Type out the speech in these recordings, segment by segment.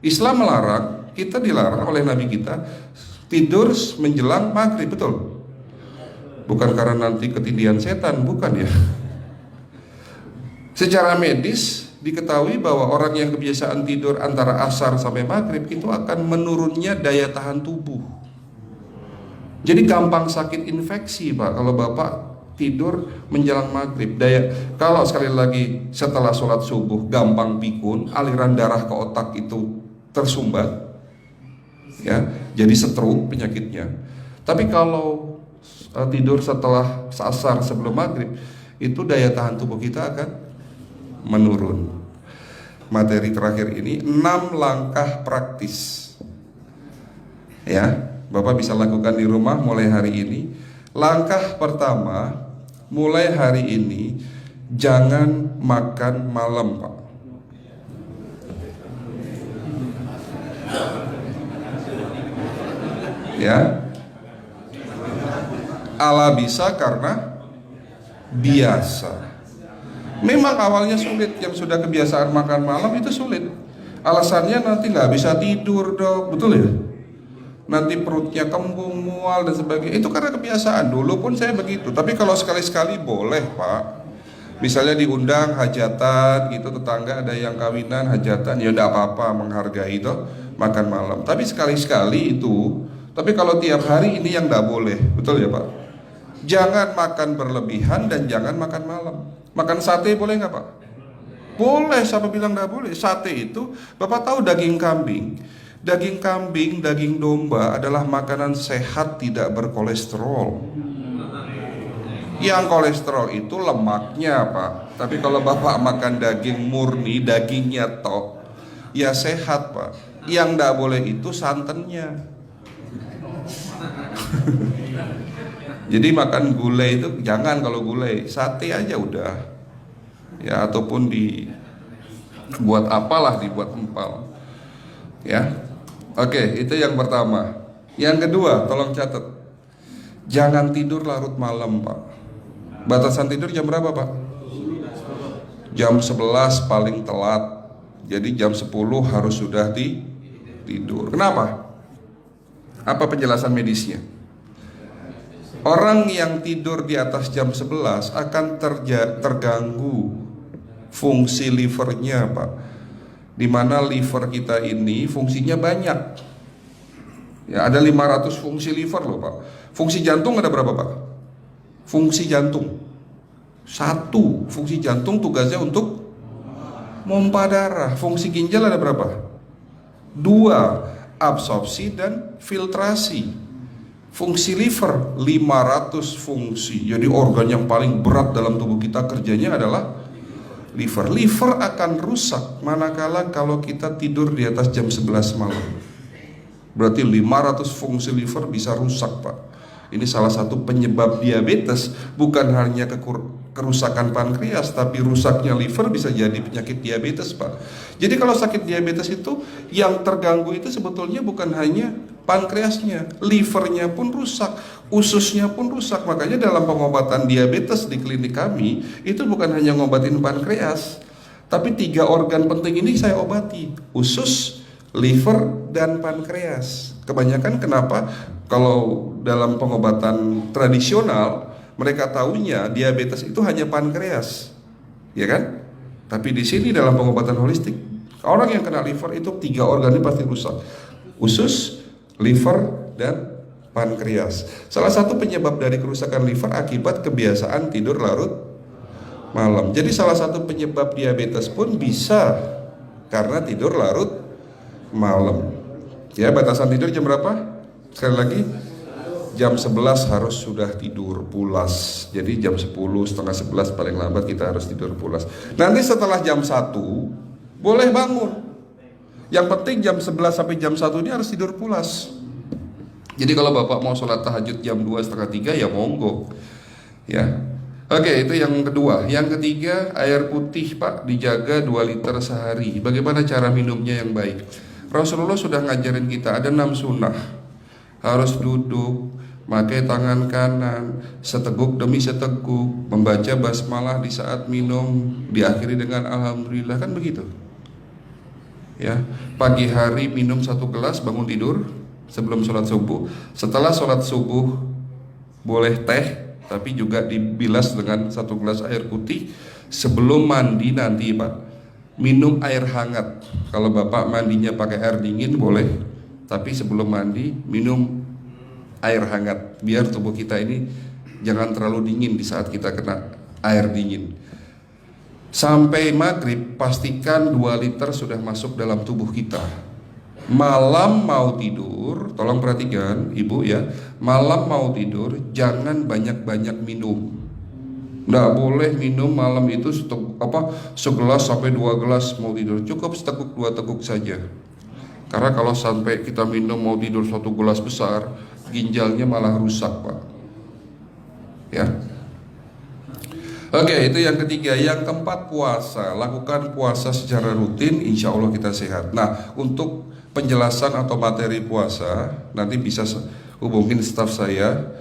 Islam melarang, kita dilarang oleh Nabi kita tidur menjelang maghrib, betul? Bukan karena nanti ketindihan setan, bukan ya. Secara medis diketahui bahwa orang yang kebiasaan tidur antara asar sampai maghrib itu akan menurunnya daya tahan tubuh. Jadi gampang sakit infeksi Pak kalau Bapak tidur menjelang maghrib. Kalau sekali lagi setelah sholat subuh gampang pikun, aliran darah ke otak itu tersumbat, ya, jadi stroke penyakitnya. Tapi kalau tidur setelah asar sebelum maghrib, itu daya tahan tubuh kita akan menurun. Materi terakhir ini 6 langkah praktis, ya, Bapak bisa lakukan di rumah mulai hari ini. Langkah pertama, mulai hari ini jangan makan malam Pak. Ya, ala bisa karena biasa. Memang awalnya sulit, yang sudah kebiasaan makan malam itu sulit. Alasannya nanti nggak bisa tidur dok, betul ya? Nanti perutnya kembung, mual dan sebagainya. Itu karena kebiasaan. Dulu pun saya begitu. Tapi kalau sekali-sekali boleh Pak. Misalnya diundang hajatan gitu, tetangga ada yang kawinan hajatan, ya udah apa-apa, menghargai itu makan malam. Tapi sekali-sekali itu. Tapi kalau tiap hari ini yang nggak boleh, betul ya Pak? Jangan makan berlebihan dan jangan makan malam. Makan sate boleh nggak Pak? Boleh, siapa bilang nggak boleh? Sate itu, Bapak tahu daging kambing. Daging kambing, daging domba adalah makanan sehat, tidak berkolesterol. Yang kolesterol itu lemaknya Pak. Tapi kalau Bapak makan daging murni, dagingnya tok, ya sehat Pak. Yang nggak boleh itu santannya. Jadi makan gulai itu jangan, kalau gulai sate aja udah, ya, ataupun dibuat apalah, dibuat empal, ya. Oke, itu yang pertama. Yang kedua, tolong catat, jangan tidur larut malam Pak. Batasan tidur jam berapa Pak? Jam 11 paling telat. Jadi jam 10 harus sudah tidur. Kenapa? Apa penjelasan medisnya? Orang yang tidur di atas jam 11 akan terganggu fungsi livernya Pak. Dimana liver kita ini fungsinya banyak. Ya, ada 500 fungsi liver loh Pak. Fungsi jantung ada berapa Pak? Fungsi jantung 1. Fungsi jantung tugasnya untuk mompa darah. Fungsi ginjal ada berapa? 2. Absorpsi dan filtrasi. Fungsi liver 500 fungsi. Jadi organ yang paling berat dalam tubuh kita kerjanya adalah liver. Liver akan rusak manakala kalau kita tidur di atas jam 11 malam. Berarti 500 fungsi liver bisa rusak Pak. Ini salah satu penyebab diabetes. Bukan hanya kerusakan pankreas, tapi rusaknya liver bisa jadi penyakit diabetes Pak. Jadi kalau sakit diabetes itu yang terganggu itu sebetulnya bukan hanya pankreasnya, livernya pun rusak, ususnya pun rusak. Makanya dalam pengobatan diabetes di klinik kami itu bukan hanya ngobatin pankreas, tapi 3 organ penting ini saya obati: usus, liver, dan pankreas. Kebanyakan kenapa kalau dalam pengobatan tradisional mereka tahunya diabetes itu hanya pankreas, ya kan? Tapi di sini dalam pengobatan holistik, orang yang kena liver itu 3 organ ini pasti rusak: usus, liver, dan pankreas. Salah satu penyebab dari kerusakan liver akibat kebiasaan tidur larut malam. Jadi salah satu penyebab diabetes pun bisa karena tidur larut malam. Ya, batasan tidur jam berapa? Sekali lagi, jam 11 harus sudah tidur pulas. Jadi jam 10, setengah 11 paling lambat kita harus tidur pulas. Nanti setelah jam 1 boleh bangun. Yang penting jam 11 sampai jam 1 ini harus tidur pulas. Jadi kalau Bapak mau sholat tahajud jam 2, setengah 3 ya monggo, ya. Oke, itu yang kedua. Yang ketiga, air putih Pak dijaga 2 liter sehari. Bagaimana cara minumnya yang baik? Rasulullah sudah ngajarin kita ada 6 sunnah. Harus duduk, pakai tangan kanan, seteguk demi seteguk, membaca basmalah di saat minum, diakhiri dengan alhamdulillah, kan begitu. Ya, pagi hari minum 1 gelas bangun tidur sebelum sholat subuh. Setelah sholat subuh boleh teh, tapi juga dibilas dengan 1 gelas air putih. Sebelum mandi nanti Pak, minum air hangat. Kalau Bapak mandinya pakai air dingin boleh, tapi sebelum mandi minum air hangat, biar tubuh kita ini jangan terlalu dingin di saat kita kena air dingin. Sampai maghrib pastikan 2 liter sudah masuk dalam tubuh kita. Malam mau tidur, tolong perhatikan Ibu ya, malam mau tidur jangan banyak-banyak minum. Nggak boleh minum malam itu segelas sampai 2 gelas mau tidur. Cukup seteguk 2 teguk saja. Karena kalau sampai kita minum mau tidur 1 gelas besar, ginjalnya malah rusak Pak. Ya. Oke, itu yang ketiga. Yang keempat, puasa. Lakukan puasa secara rutin, insya Allah kita sehat. Nah, untuk penjelasan atau materi puasa nanti bisa hubungin staf saya.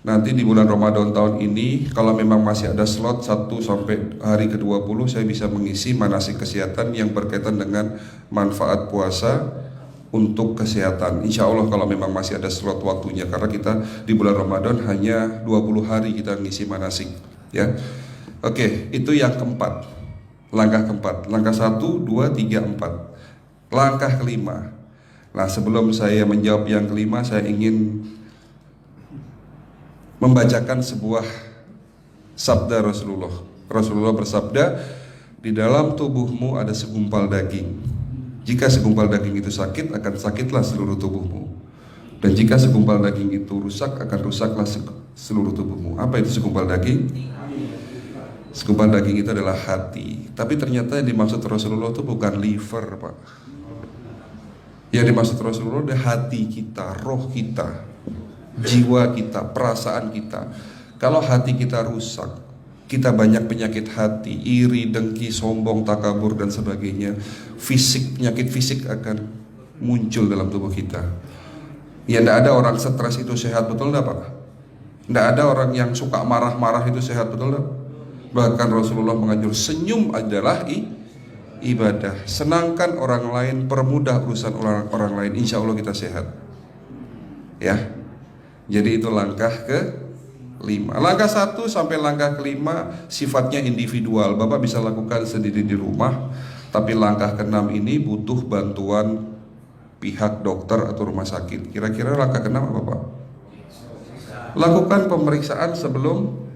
Nanti di bulan Ramadan tahun ini, kalau memang masih ada slot 1 sampai hari ke-20, saya bisa mengisi manasik kesehatan yang berkaitan dengan manfaat puasa untuk kesehatan. Insya Allah kalau memang masih ada slot waktunya, karena kita di bulan Ramadan hanya 20 hari kita ngisi manasik. Ya, oke, itu yang keempat. Langkah keempat. Langkah 1, 2, 3, 4. Langkah kelima. Nah, sebelum saya menjawab yang kelima, saya ingin membacakan sebuah sabda Rasulullah. Rasulullah bersabda, di dalam tubuhmu ada segumpal daging. Jika segumpal daging itu sakit, akan sakitlah seluruh tubuhmu. Dan jika segumpal daging itu rusak, akan rusaklah seluruh tubuhmu. Apa itu segumpal daging? Segumpal daging itu adalah hati. Tapi ternyata yang dimaksud Rasulullah itu bukan liver Pak. Yang dimaksud Rasulullah adalah hati kita, roh kita, jiwa kita, perasaan kita. Kalau hati kita rusak, kita banyak penyakit hati, iri, dengki, sombong, takabur dan sebagainya. Penyakit fisik akan muncul dalam tubuh kita. Ya, tidak ada orang stres itu sehat, betul enggak Pak? Tidak ada orang yang suka marah-marah itu sehat, betul enggak? Bahkan Rasulullah menganjur senyum adalah ibadah. Senangkan orang lain, permudah urusan orang lain, insya Allah kita sehat. Ya, jadi itu langkah ke-5. Langkah 1 sampai langkah ke-5 sifatnya individual. Bapak bisa lakukan sendiri di rumah. Tapi langkah ke-6 ini butuh bantuan pihak dokter atau rumah sakit. Kira-kira langkah ke-6 apa Pak? Lakukan pemeriksaan sebelum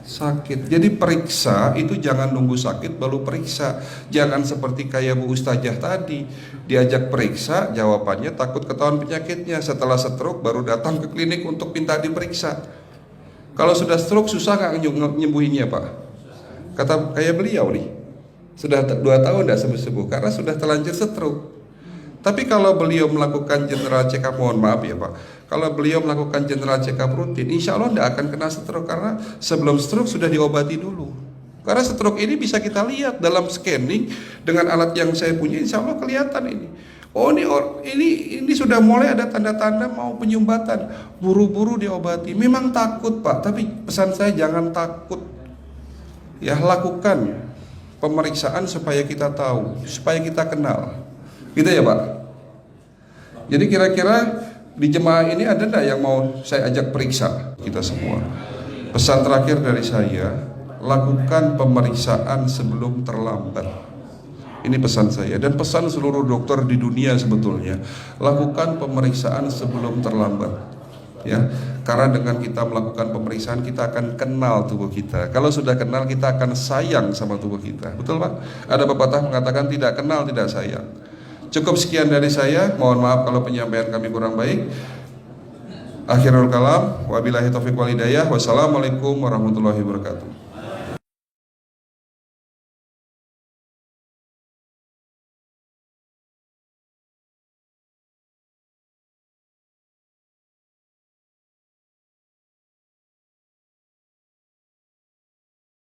sakit. Jadi periksa itu jangan nunggu sakit baru periksa. Jangan seperti kayak Bu Ustazah tadi, diajak periksa, jawabannya takut ketahuan penyakitnya. Setelah stroke baru datang ke klinik untuk minta diperiksa. Kalau sudah stroke susah nggak nyembuhinnya Pak? Kata kayak beliau nih, sudah 2 tahun tidak sembuh-sembuh karena sudah terlanjur stroke. Tapi kalau beliau melakukan general check up, mohon maaf ya Pak, kalau beliau melakukan general check up rutin, insya Allah tidak akan kena stroke, karena sebelum stroke sudah diobati dulu. Karena stroke ini bisa kita lihat dalam scanning dengan alat yang saya punya, insya Allah kelihatan ini. Oh ini sudah mulai ada tanda-tanda mau penyumbatan, buru-buru diobati. Memang takut Pak, tapi pesan saya jangan takut. Ya, lakukan pemeriksaan supaya kita tahu, supaya kita kenal. Gitu ya Pak. Jadi kira-kira di jemaah ini ada enggak yang mau saya ajak periksa kita semua? Pesan terakhir dari saya, lakukan pemeriksaan sebelum terlambat. Ini pesan saya dan pesan seluruh dokter di dunia sebetulnya. Lakukan pemeriksaan sebelum terlambat. Ya, karena dengan kita melakukan pemeriksaan kita akan kenal tubuh kita. Kalau sudah kenal kita akan sayang sama tubuh kita. Betul Pak? Ada pepatah mengatakan tidak kenal tidak sayang. Cukup sekian dari saya. Mohon maaf kalau penyampaian kami kurang baik. Akhirul kalam, wabillahi taufiq wal hidayah. Wassalamualaikum warahmatullahi wabarakatuh.